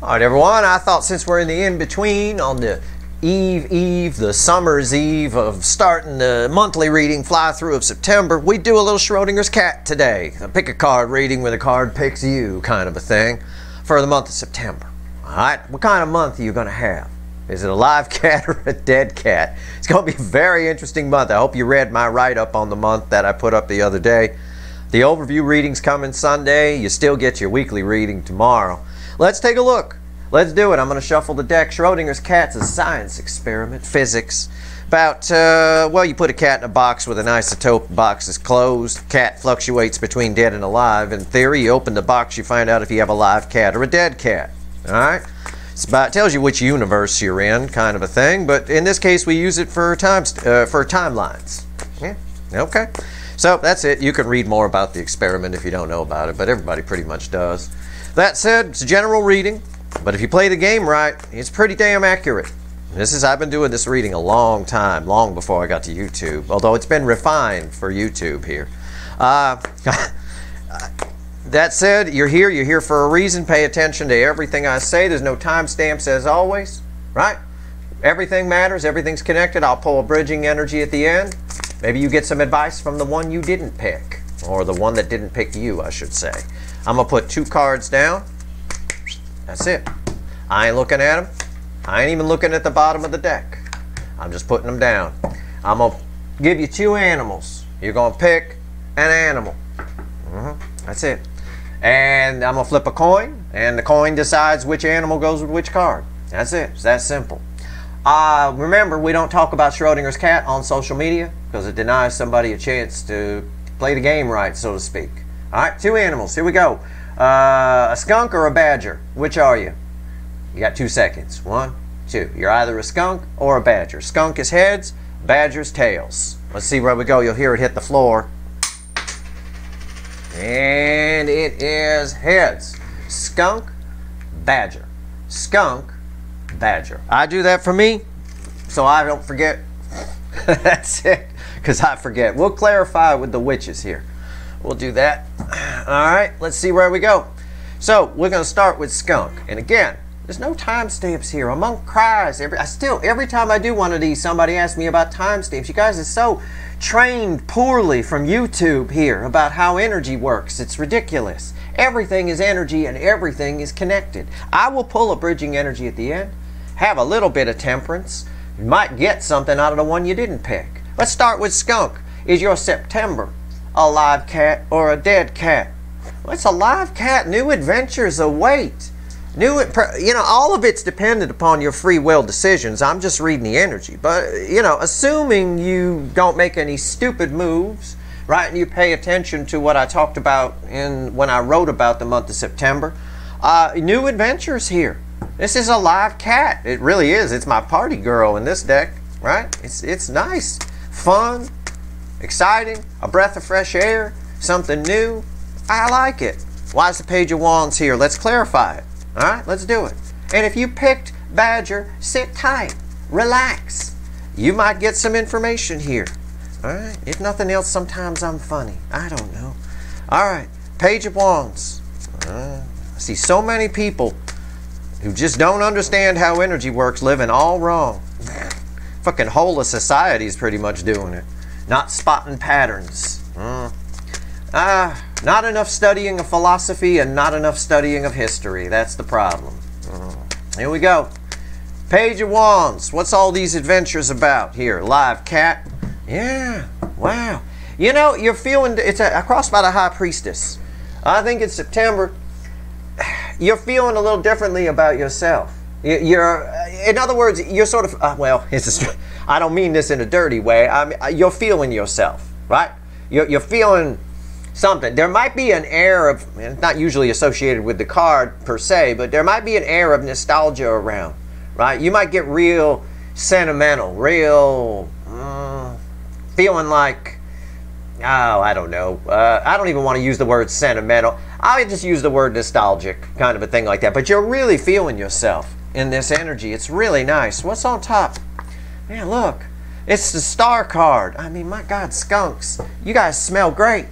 All right, everyone, I thought since we're in the in-between on the the summer's eve of starting the monthly reading fly-through of September, we'd do a little Schrodinger's cat today. A pick a card reading where the card picks you kind of a thing for the month of September. All right, what kind of month are you going to have? Is it a live cat or a dead cat? It's going to be a very interesting month. I hope you read my write-up on the month that I put up the other day. The overview reading's coming Sunday. You still get your weekly reading tomorrow. Let's take a look. Let's do it. I'm going to shuffle the deck. Schrodinger's cat's a science experiment, physics. About, well, you put a cat in a box with an isotope. The box is closed. Cat fluctuates between dead and alive. In theory, you open the box, you find out if you have a live cat or a dead cat. All right? It tells you which universe you're in, kind of a thing. But in this case, we use it for timelines. Yeah, okay. So that's it. You can read more about the experiment if you don't know about it, but everybody pretty much does. That said, it's a general reading, but if you play the game right, it's pretty damn accurate. I've been doing this reading a long time, long before I got to YouTube, although it's been refined for YouTube here. That said, you're here for a reason. Pay attention to everything I say. There's no timestamps as always, right? Everything matters. Everything's connected. I'll pull a bridging energy at the end. Maybe you get some advice from the one you didn't pick, or the one that didn't pick you, I should say. I'm going to put 2 cards down. That's it. I ain't looking at them. I ain't even looking at the bottom of the deck. I'm just putting them down. I'm going to give you 2 animals. You're going to pick an animal. That's it. And I'm going to flip a coin, and the coin decides which animal goes with which card. That's it. It's that simple. Remember, we don't talk about Schrodinger's cat on social media because it denies somebody a chance to play the game right, so to speak. All right, 2 animals. Here we go. A skunk or a badger? Which are you? You got 2 seconds. 1, 2. You're either a skunk or a badger. Skunk is heads, badger's tails. Let's see where we go. You'll hear it hit the floor. And it is heads. Skunk, badger. Skunk, badger. I do that for me so I don't forget. That's it, because I forget. We'll clarify with the witches here. We'll do that. All right, let's see where we go. So we're going to start with skunk. And again, there's no timestamps here. Among cries, every time I do one of these, somebody asks me about timestamps. You guys are so trained poorly from YouTube here about how energy works. It's ridiculous. Everything is energy and everything is connected. I will pull a bridging energy at the end, have a little bit of temperance. You might get something out of the one you didn't pick. Let's start with skunk. Is your September a live cat or a dead cat? Well, it's a live cat. New adventures await. All of it's dependent upon your free will decisions. I'm just reading the energy. But, assuming you don't make any stupid moves, right, and you pay attention to what I talked about when I wrote about the month of September, new adventures here. This is a live cat. It really is. It's my party girl in this deck, right? It's nice, fun, exciting, a breath of fresh air, something new. I like it. Why is the Page of Wands here? Let's clarify it. All right, let's do it. And if you picked badger, sit tight, relax. You might get some information here. All right, if nothing else, sometimes I'm funny. I don't know. All right, Page of Wands. I see so many people who just don't understand how energy works living all wrong. Fucking whole of society is pretty much doing it. Not spotting patterns. Not enough studying of philosophy and not enough studying of history. That's the problem. Here we go. Page of Wands. What's all these adventures about here? Live cat. Yeah. Wow. You're feeling, it's a cross by the High Priestess. I think it's September. You're feeling a little differently about yourself. In other words, you're sort of, I don't mean this in a dirty way. You're feeling yourself, right? You're feeling something. There might be an air of, it's not usually associated with the card per se, but there might be an air of nostalgia around, right? You might get real sentimental, real feeling like, I don't know. I don't even want to use the word sentimental. I'll just use the word nostalgic, kind of a thing like that. But you're really feeling yourself in this energy. It's really nice. What's on top? Man, look. It's the star card. I mean, my God, skunks. You guys smell great.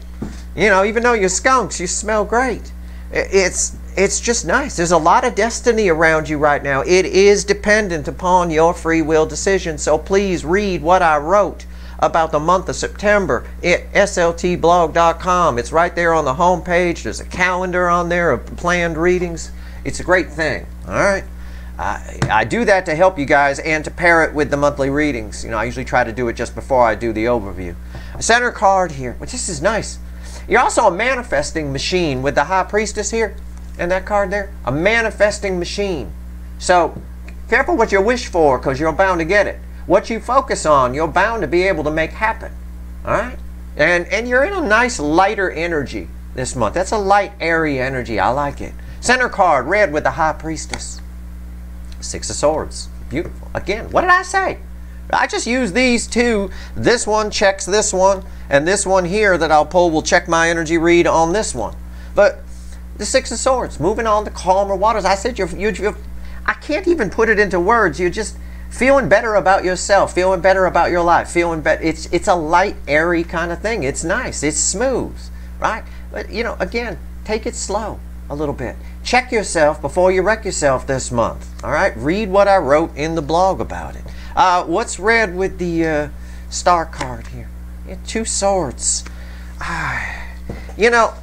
Even though you're skunks, you smell great. It's it's just nice. There's a lot of destiny around you right now. It is dependent upon your free will decision. So please read what I wrote about the month of September at sltblog.com. It's right there on the home page. There's a calendar on there of planned readings. It's a great thing. All right. I do that to help you guys and to pair it with the monthly readings. You know, I usually try to do it just before I do the overview. A center card here, which this is nice. You're also a manifesting machine with the High Priestess here and that card there. A manifesting machine. So careful what you wish for, because you're bound to get it. What you focus on, you're bound to be able to make happen. All right? And you're in a nice lighter energy this month. That's a light, airy energy. I like it. Center card, red with the High Priestess. Six of Swords. Beautiful. Again, what did I say? I just use these two. This one checks this one, and this one here that I'll pull will check my energy read on this one. But the Six of Swords, moving on to calmer waters. I said I can't even put it into words. You're just feeling better about yourself, feeling better about your life, feeling better. It's a light, airy kind of thing. It's nice. It's smooth, right? But, you know, again, take it slow a little bit. Check yourself before you wreck yourself this month. All right? Read what I wrote in the blog about it. What's red with the star card here? Yeah, two swords. You know,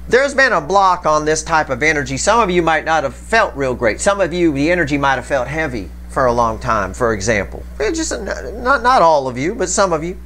there's been a block on this type of energy. Some of you might not have felt real great. Some of you, the energy might have felt heavy for a long time, for example. Just not all of you, but some of you.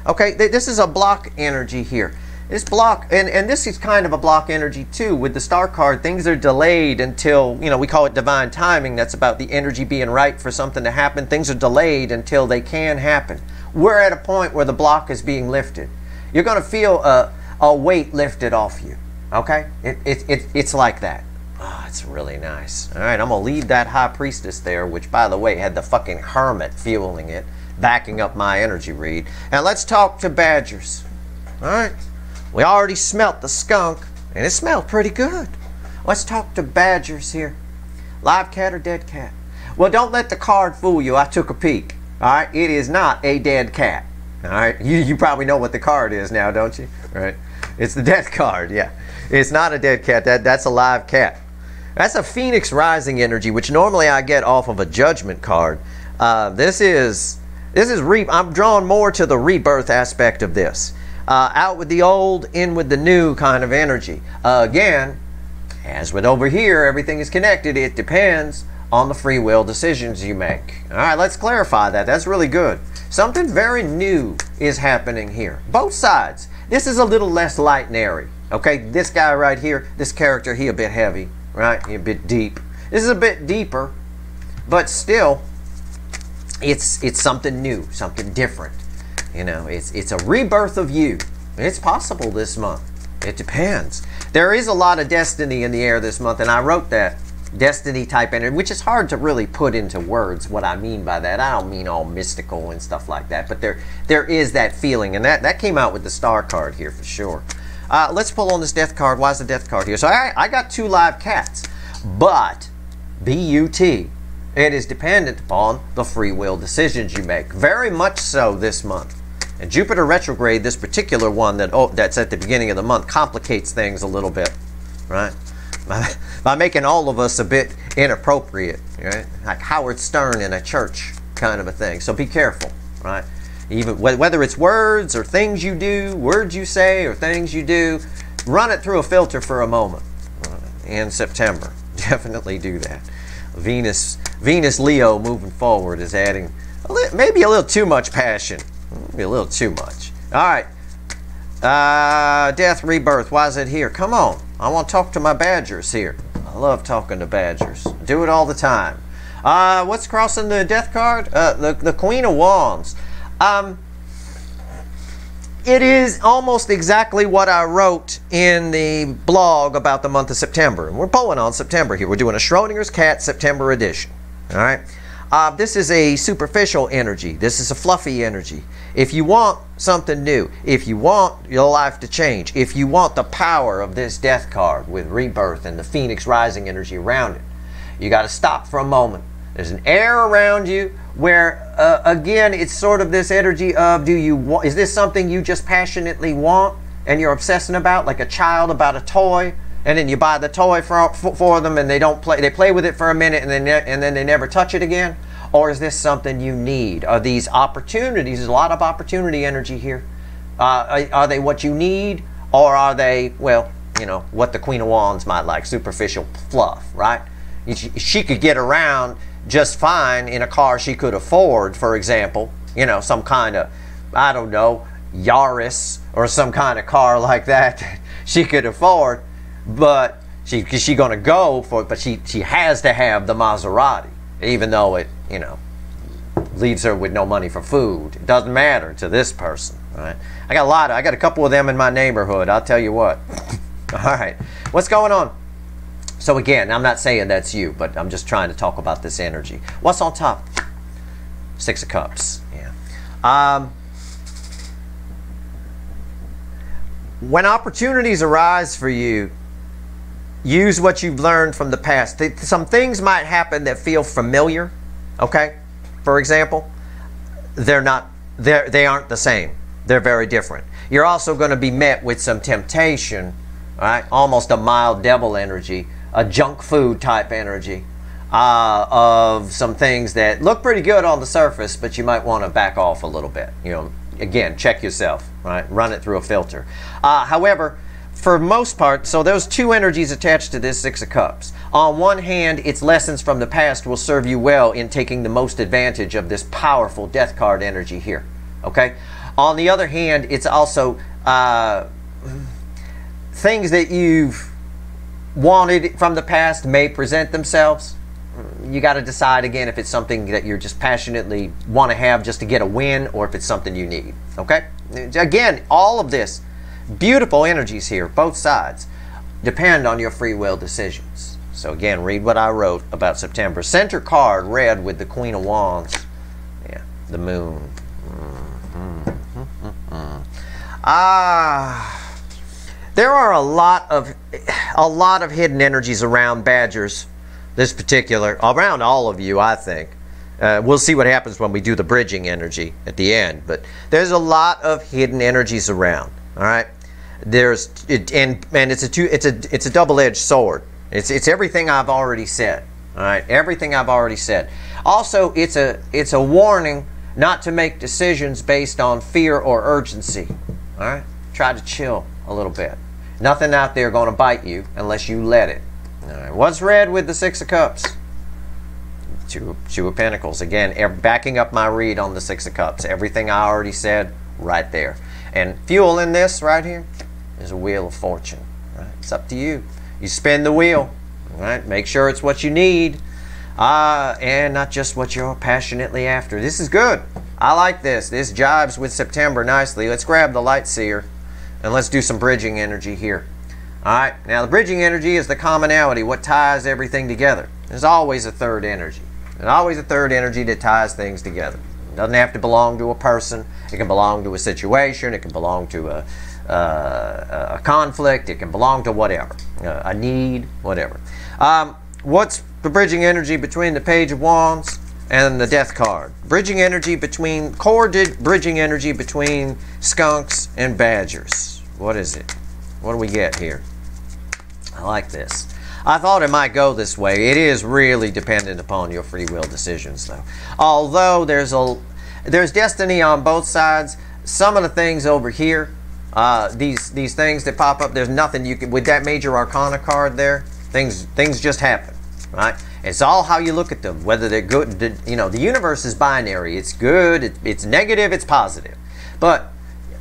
Okay, this is a block energy here. This block, and this is kind of a block energy too. With the star card, things are delayed until, you know, we call it divine timing. That's about the energy being right for something to happen. Things are delayed until they can happen. We're at a point where the block is being lifted. You're going to feel a weight lifted off you. Okay? It's like that. Oh, it's really nice. All right, I'm going to leave that High Priestess there, which, by the way, had the fucking Hermit fueling it, backing up my energy read. And let's talk to Badgers. All right? We already smelt the skunk, and it smelled pretty good. Let's talk to Badgers here. Live cat or dead cat? Well, don't let the card fool you. I took a peek. All right? It is not a dead cat. All right? You probably know what the card is now, don't you? Right? It's the death card, yeah. It's not a dead cat. That's a live cat. That's a Phoenix Rising energy, which normally I get off of a Judgment card. This is I'm drawn more to the rebirth aspect of this. Out with the old, in with the new kind of energy. Again, as with over here, everything is connected. It depends on the free will decisions you make. All right, let's clarify that. That's really good. Something very new is happening here. Both sides. This is a little less light and airy. Okay, this guy right here, this character, he a bit heavy, right? He a bit deep. This is a bit deeper, but still, it's something new, something different. You know, it's a rebirth of you. It's possible this month. It depends. There is a lot of destiny in the air this month, and I wrote that. Destiny type energy, which is hard to really put into words what I mean by that. I don't mean all mystical and stuff like that, but there is that feeling, and that came out with the star card here for sure. Let's pull on this death card. Why is the death card here? So I got two live cats, but B-U-T. It is dependent upon the free will decisions you make. Very much so this month. And Jupiter retrograde, this particular one that's at the beginning of the month, complicates things a little bit, right? By making all of us a bit inappropriate, right? Like Howard Stern in a church kind of a thing. So be careful, right? Even whether it's words or things you do, words you say or things you do, run it through a filter for a moment. In September, definitely do that. Venus Leo moving forward is adding maybe a little too much passion. Maybe a little too much. All right. Death, rebirth. Why is it here? Come on. I want to talk to my Badgers here. I love talking to Badgers. I do it all the time. What's crossing the death card? The Queen of Wands. It is almost exactly what I wrote in the blog about the month of September. And we're pulling on September here. We're doing a Schrodinger's Cat September edition. All right. This is a superficial energy. This is a fluffy energy. If you want something new, if you want your life to change, if you want the power of this death card with rebirth and the Phoenix Rising energy around it, you got to stop for a moment. There's an air around you where, again, it's sort of this energy of, is this something you just passionately want and you're obsessing about, like a child about a toy? and then you buy the toy for them, and they don't play. They play with it for a minute, and then they never touch it again? Or is this something you need? Are these opportunities? There's a lot of opportunity energy here. Are they what you need, or are they, well, you know, what the Queen of Wands might like, superficial fluff, right? She could get around just fine in a car she could afford, for example, you know, some kind of, I don't know, Yaris or some kind of car like that she could afford, but she gonna go for it, but she has to have the Maserati, even though it, you know, leaves her with no money for food. It doesn't matter to this person, right? I got a couple of them in my neighborhood, I'll tell you what. All right, what's going on? So again, I'm not saying that's you, but I'm just trying to talk about this energy. What's on top? Six of Cups. Yeah. When opportunities arise for you, use what you've learned from the past. Some things might happen that feel familiar. Okay. For example, they aren't the same. They're very different. You're also going to be met with some temptation, right? Almost a mild devil energy, a junk food type energy of some things that look pretty good on the surface, but you might want to back off a little bit. You know, again, check yourself, right? Run it through a filter. However, for most part, so those two energies attached to this Six of Cups. On one hand, its lessons from the past will serve you well in taking the most advantage of this powerful death card energy here. Okay? On the other hand, it's also things that you've wanted from the past may present themselves. You got to decide again if it's something that you're just passionately want to have just to get a win, or if it's something you need. Okay? Again, all of this, beautiful energies here, both sides, depend on your free will decisions. So again, read what I wrote about September. Center card, red with the Queen of Wands. Yeah, the moon. There are a lot of hidden energies around Badgers, around all of you, I think. We'll see what happens when we do the bridging energy at the end, but there's a lot of hidden energies around. All right, and it's a double-edged sword. It's everything I've already said. All right, everything I've already said. Also, it's a warning not to make decisions based on fear or urgency. All right, try to chill a little bit. Nothing out there going to bite you unless you let it. All right, what's red with the Six of Cups? Two of Pentacles. Again, backing up my read on the Six of Cups. Everything I already said right there. And fuel in this right here is a Wheel of Fortune. Right? It's up to you. You spin the wheel. Right? Make sure it's what you need and not just what you're passionately after. This is good. I like this. This jives with September nicely. Let's grab the Light Seer and let's do some bridging energy here. All right. Now the bridging energy is the commonality, what ties everything together. There's always a third energy. There's always a third energy that ties things together. It doesn't have to belong to a person. It can belong to a situation. It can belong to a conflict. It can belong to whatever, a need, whatever. What's the bridging energy between the Page of Wands and the Death card? Bridging energy between, bridging energy between skunks and badgers. What is it? What do we get here? I like this. I thought it might go this way. It is really dependent upon your free will decisions, though. Although there's destiny on both sides. Some of the things over here, these things that pop up, there's nothing you can, with that Major Arcana card there, things just happen, right? It's all how you look at them, whether they're good. You know, the universe is binary. It's good, it's negative, it's positive. But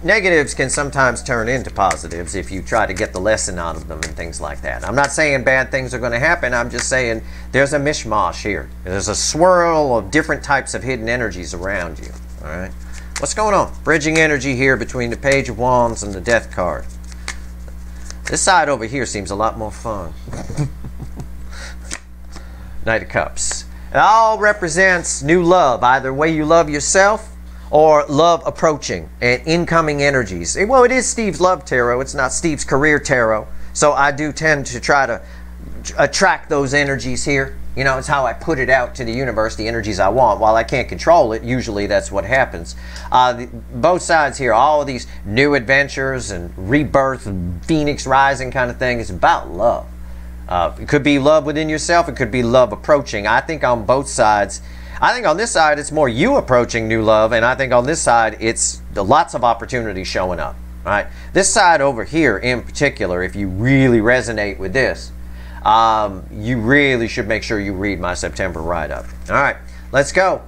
negatives can sometimes turn into positives if you try to get the lesson out of them and things like that. I'm not saying bad things are going to happen. I'm just saying there's a mishmash here. There's a swirl of different types of hidden energies around you. All right, what's going on? Bridging energy here between the Page of Wands and the Death card. This side over here seems a lot more fun. Knight of Cups. It all represents new love, either way you love yourself or love approaching and incoming energies. Well, it is Steve's love tarot. It's not Steve's career tarot. So I do tend to try to attract those energies here. You know, it's how I put it out to the universe, the energies I want. While I can't control it, usually that's what happens. Both sides here, all of these new adventures and rebirth, and phoenix rising kind of thing, is about love. It could be love within yourself. It could be love approaching. I think on both sides, I think on this side it's more you approaching new love, and I think on this side it's lots of opportunity showing up. Right? This side over here in particular, if you really resonate with this, you really should make sure you read my September write-up. All right, let's go.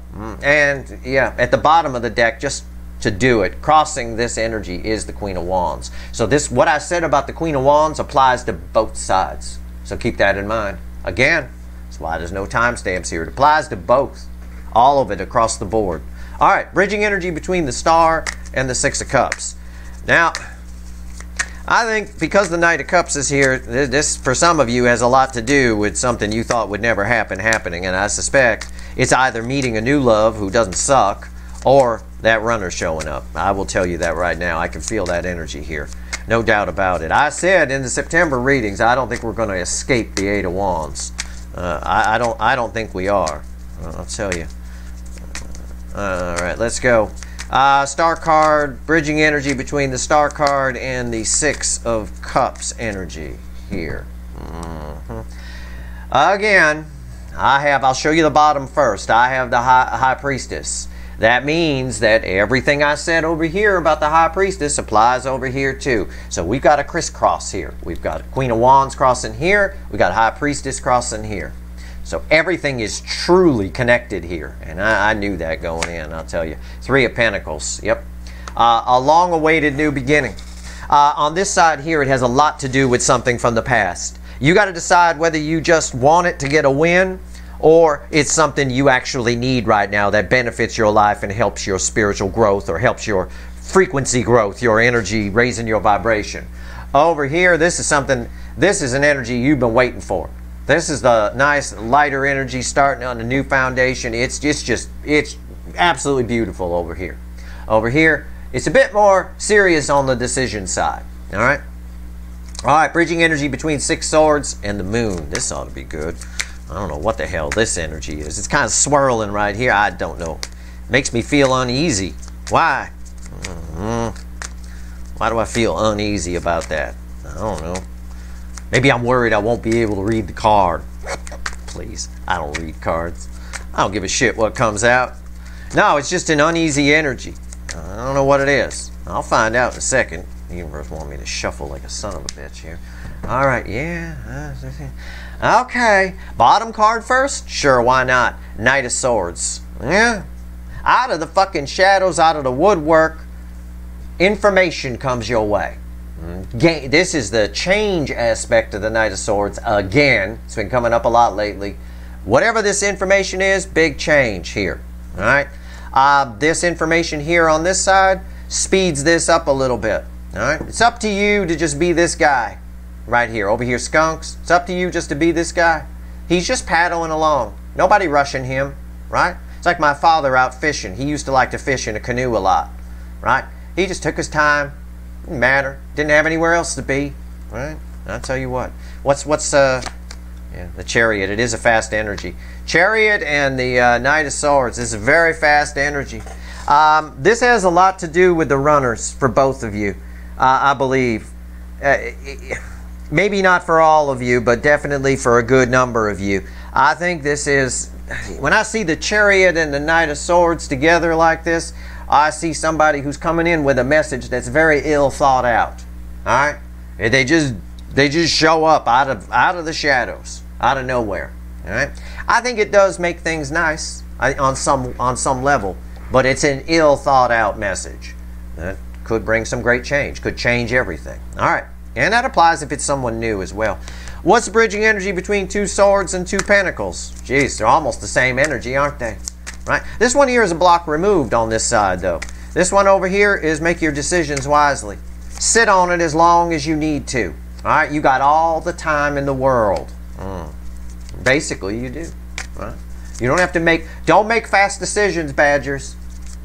And yeah, at the bottom of the deck, just to do it, crossing this energy is the Queen of Wands. So this, what I said about the Queen of Wands applies to both sides. So keep that in mind. Again, that's why there's no timestamps here. It applies to both, all of it across the board. All right, bridging energy between the Star and the Six of Cups. Now, I think because the Knight of Cups is here, this for some of you has a lot to do with something you thought would never happen happening, and I suspect it's either meeting a new love who doesn't suck, or that runner showing up. I will tell you that right now. I can feel that energy here. No doubt about it. I said in the September readings, I don't think we're going to escape the Eight of Wands. I don't think we are. I'll tell you. All right, let's go. Star card, bridging energy between the Star card and the Six of Cups energy here. Again, I'll show you the bottom first. I have the High Priestess. That means that everything I said over here about the High Priestess applies over here too. So we've got a crisscross here. We've got Queen of Wands crossing here. We've got High Priestess crossing here. So everything is truly connected here. And I knew that going in, I'll tell you. Three of Pentacles, yep. A long-awaited new beginning. On this side here, it has a lot to do with something from the past. You got to decide whether you just want it to get a win, or it's something you actually need right now that benefits your life and helps your spiritual growth, or helps your frequency growth, your energy, raising your vibration. Over here, this is an energy you've been waiting for. This is the nice lighter energy starting on a new foundation. It's absolutely beautiful over here. Over here, it's a bit more serious on the decision side. All right? All right, bridging energy between Six Swords and the Moon. This ought to be good. I don't know what the hell this energy is. It's kind of swirling right here. I don't know. Makes me feel uneasy. Why? Why do I feel uneasy about that? I don't know. Maybe I'm worried I won't be able to read the card. Please, I don't read cards. I don't give a shit what comes out. No, it's just an uneasy energy. I don't know what it is. I'll find out in a second. The universe wants me to shuffle like a son of a bitch here. All right, yeah. Okay, bottom card first? Sure, why not? Knight of Swords. Yeah. Out of the fucking shadows, out of the woodwork, information comes your way. This is the change aspect of the Knight of Swords. Again, it's been coming up a lot lately. Whatever this information is, big change here. All right. This information here on this side speeds this up a little bit. All right. It's up to you to just be this guy right here. Over here, Skunks. It's up to you just to be this guy. He's just paddling along. Nobody rushing him. Right. It's like my father out fishing. He used to like to fish in a canoe a lot. Right. He just took his time. Didn't matter. Didn't have anywhere else to be. Right? I'll tell you what. Yeah, the Chariot. It is a fast energy. Chariot and the Knight of Swords is a very fast energy. This has a lot to do with the runners for both of you, I believe. Maybe not for all of you, but definitely for a good number of you. I think this is, when I see the Chariot and the Knight of Swords together like this, I see somebody who's coming in with a message that's very ill thought out. All right, they just show up out of the shadows, out of nowhere. All right, I think it does make things nice on some level, but it's an ill thought out message that could bring some great change, could change everything. All right, and that applies if it's someone new as well. What's the bridging energy between two swords and two pentacles? Jeez, they're almost the same energy, aren't they? Right? This one here is a block removed on this side, though. This one over here is make your decisions wisely. Sit on it as long as you need to. All right? You got all the time in the world. Basically, you do. Right? You don't have to don't make fast decisions, badgers.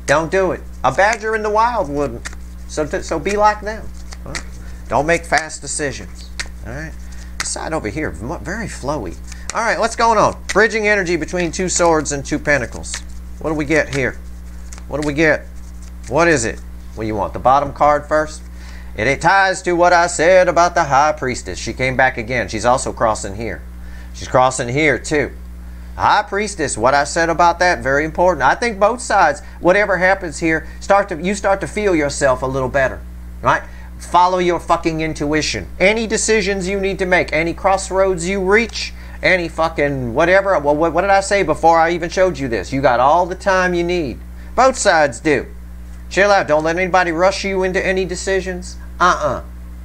Don't do it. A badger in the wild wouldn't. So be like them. Right? Don't make fast decisions. All right? This side over here, very flowy. All right, what's going on? Bridging energy between 2 swords and 2 pentacles. What do we get here? What do we get? What is it? Well, you want the bottom card first? It ties to what I said about the High Priestess. She came back again. She's also crossing here. She's crossing here too. High Priestess, what I said about that, very important. I think both sides, whatever happens here, you start to feel yourself a little better, right? Follow your fucking intuition. Any decisions you need to make, any crossroads you reach, any fucking whatever. Well, what did I say before I even showed you this? You got all the time you need. Both sides do. Chill out. Don't let anybody rush you into any decisions.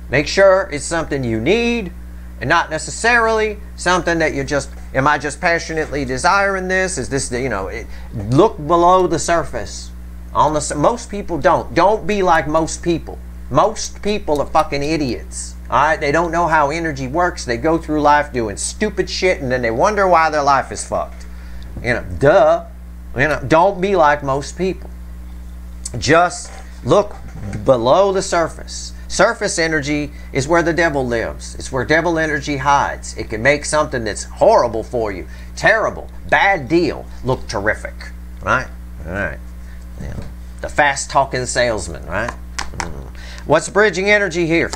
Make sure it's something you need and not necessarily something that you're just, am I just passionately desiring this? Is this, look below the surface. Most people don't. Don't be like most people. Most people are fucking idiots. Alright? They don't know how energy works. They go through life doing stupid shit and then they wonder why their life is fucked. Duh. Don't be like most people. Just look below the surface. Surface energy is where the devil lives. It's where devil energy hides. It can make something that's horrible for you, terrible, bad deal, look terrific. Right? Alright. The fast-talking salesman, right? What's bridging energy here?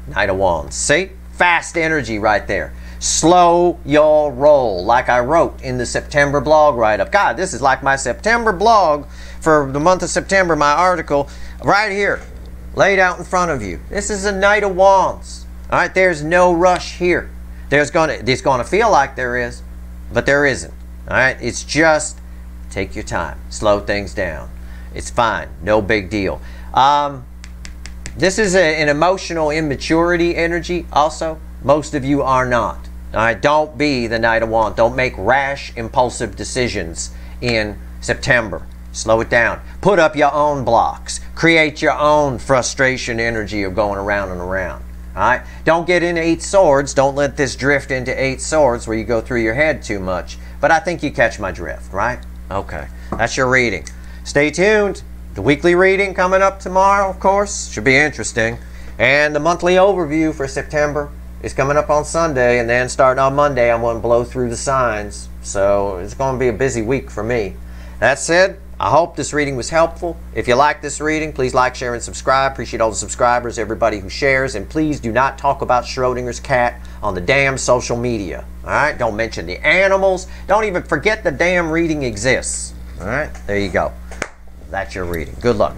Knight of Wands. See? Fast energy right there. Slow your roll, like I wrote in the September blog write-up. God, this is like my September blog for the month of September, my article, right here, laid out in front of you. This is a Knight of Wands. All right, there's no rush here. It's gonna feel like there is, but there isn't. All right, it's just take your time, slow things down. It's fine, no big deal. This is an emotional immaturity energy also. Most of you are not. All right, don't be the Knight of Wands. Don't make rash, impulsive decisions in September. Slow it down. Put up your own blocks. Create your own frustration energy of going around and around. All right? Don't get into 8 swords. Don't let this drift into 8 swords where you go through your head too much. But I think you catch my drift, right? Okay. That's your reading. Stay tuned. The weekly reading coming up tomorrow, of course. Should be interesting. And the monthly overview for September is coming up on Sunday. And then starting on Monday, I'm going to blow through the signs. So it's going to be a busy week for me. That said, I hope this reading was helpful. If you like this reading, please like, share, and subscribe. Appreciate all the subscribers, everybody who shares. And please do not talk about Schrodinger's cat on the damn social media. All right? Don't mention the animals. Don't even forget the damn reading exists. All right? There you go. That's your reading. Good luck.